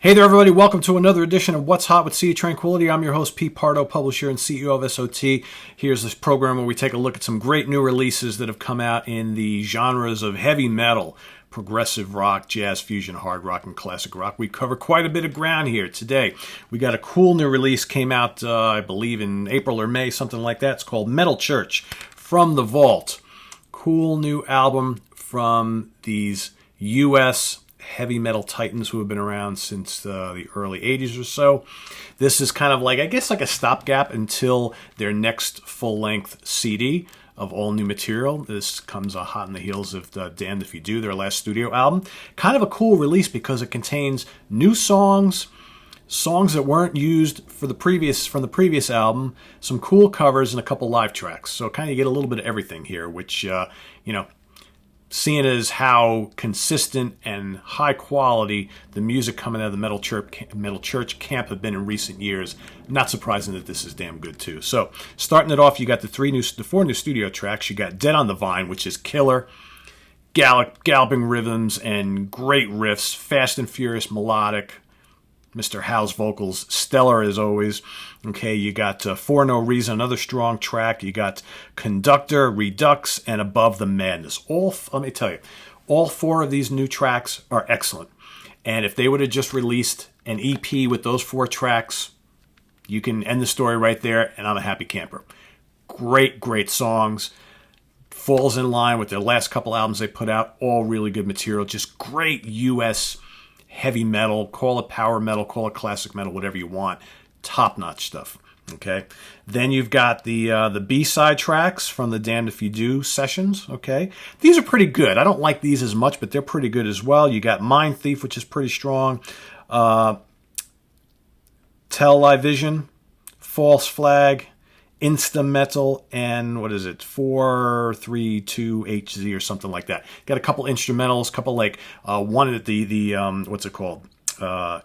Hey there, everybody. Welcome to another edition of What's Hot with Sea of Tranquility. I'm your host, Pete Pardo, publisher and CEO of SOT. Here's this program where we take a look at some great new releases that have come out in the genres of heavy metal, progressive rock, jazz, fusion, hard rock, and classic rock. We cover quite a bit of ground here today. We got a cool new release, came out, I believe, in April or May, something like that. It's called Metalchurch, From the Vault. Cool new album from these U.S. heavy metal titans who have been around since the early 80s or so. This is kind of like, I guess, like a stopgap until their next full-length CD of all new material. This comes hot on the heels of Damned If You Do, their last studio album. Kind of a cool release because it contains new songs that weren't used from the previous album, some cool covers, and a couple live tracks. So kind of get a little bit of everything here, which, seeing as how consistent and high quality the music coming out of the Metal Church camp have been in recent years, not surprising that this is damn good too. So starting it off, you got the four new studio tracks. You got Dead on the Vine, which is killer, galloping rhythms and great riffs, fast and furious melodic. Mr. Howe's vocals, stellar as always. Okay, you got For No Reason, another strong track. You got Conductor, Redux, and Above the Madness. Let me tell you, all four of these new tracks are excellent. And if they would have just released an EP with those four tracks, you can end the story right there, and I'm a happy camper. Great songs. Falls in line with their last couple albums they put out. All really good material. Just great U.S. heavy metal, call it power metal, call it classic metal, whatever you want. Top-notch stuff, okay? Then you've got the B-side tracks from the Damned If You Do sessions, okay? These are pretty good. I don't like these as much, but they're pretty good as well. You got Mind Thief, which is pretty strong. Television, False Flag, Instrumental, and what is it, 432HZ or something like that. Got a couple instrumentals, couple like one at the what's it called?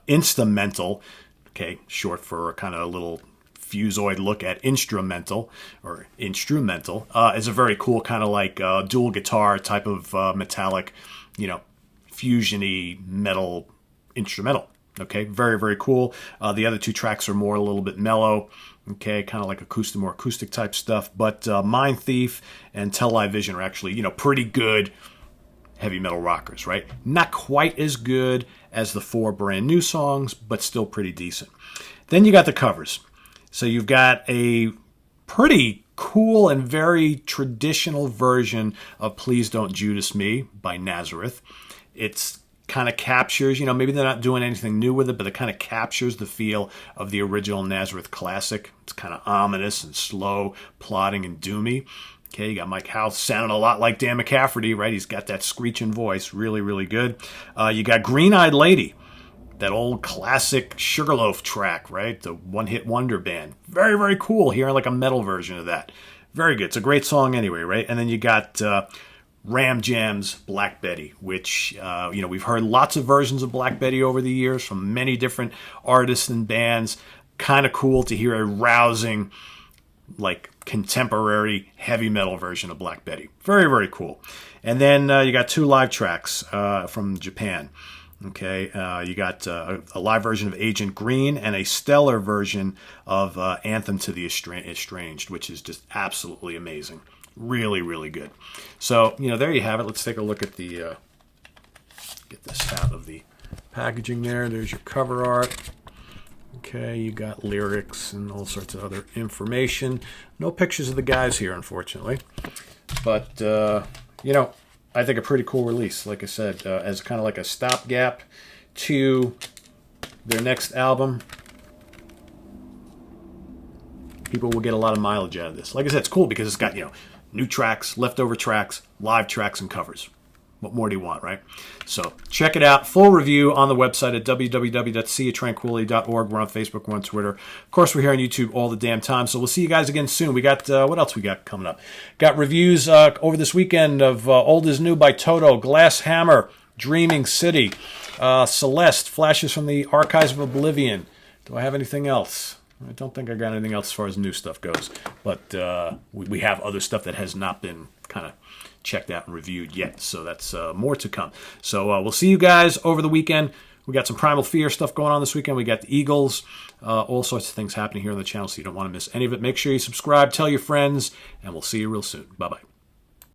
Instrumental, okay, short for kind of a little fusoid look at instrumental, is a very cool kind of like dual guitar type of metallic, fusion-y metal instrumental. Okay, very cool. The other two tracks are a little bit mellow. Okay, kind of like more acoustic type stuff. But Mind Thief and Television are actually, pretty good heavy metal rockers, right? Not quite as good as the four brand new songs, but still pretty decent. Then you got the covers. So you've got a pretty cool and very traditional version of Please Don't Judas Me by Nazareth. It's kind of captures, maybe they're not doing anything new with it, but it kind of captures the feel of the original Nazareth classic. It's kind of ominous and slow, plodding and doomy. Okay, you got Mike Howe sounding a lot like Dan McCafferty, right? He's got that screeching voice, really good. You got Green Eyed Lady, that old classic Sugarloaf track, right? The one-hit wonder band. Very cool, hearing like a metal version of that. Very good. It's a great song anyway, right? And then you got Ram Jam's Black Betty, which, we've heard lots of versions of Black Betty over the years from many different artists and bands. Kind of cool to hear a rousing, like, contemporary heavy metal version of Black Betty. Very cool. And then you got two live tracks from Japan. Okay, you got a live version of Agent Green and a stellar version of Anthem to the Estranged, which is just absolutely amazing. Really good. So, there you have it. Let's take a look at the, get this out of the packaging there. There's your cover art. Okay, you got lyrics and all sorts of other information. No pictures of the guys here, unfortunately. But, I think a pretty cool release, like I said, as kind of like a stopgap to their next album. People will get a lot of mileage out of this. Like I said, it's cool because it's got, new tracks, leftover tracks, live tracks, and covers. What more do you want, right? So check it out. Full review on the website at www.seatranquility.org. We're on Facebook, we're on Twitter. Of course, we're here on YouTube all the damn time. So we'll see you guys again soon. We got, what else we got coming up? Got reviews over this weekend of Old Is New by Toto, Glass Hammer, Dreaming City, Celeste, Flashes from the Archives of Oblivion. Do I have anything else? I don't think I got anything else as far as new stuff goes. But we have other stuff that has not been kind of checked out and reviewed yet. So that's more to come. So we'll see you guys over the weekend. We got some Primal Fear stuff going on this weekend. We got the Eagles, all sorts of things happening here on the channel, so you don't want to miss any of it. Make sure you subscribe, tell your friends, and we'll see you real soon. Bye-bye.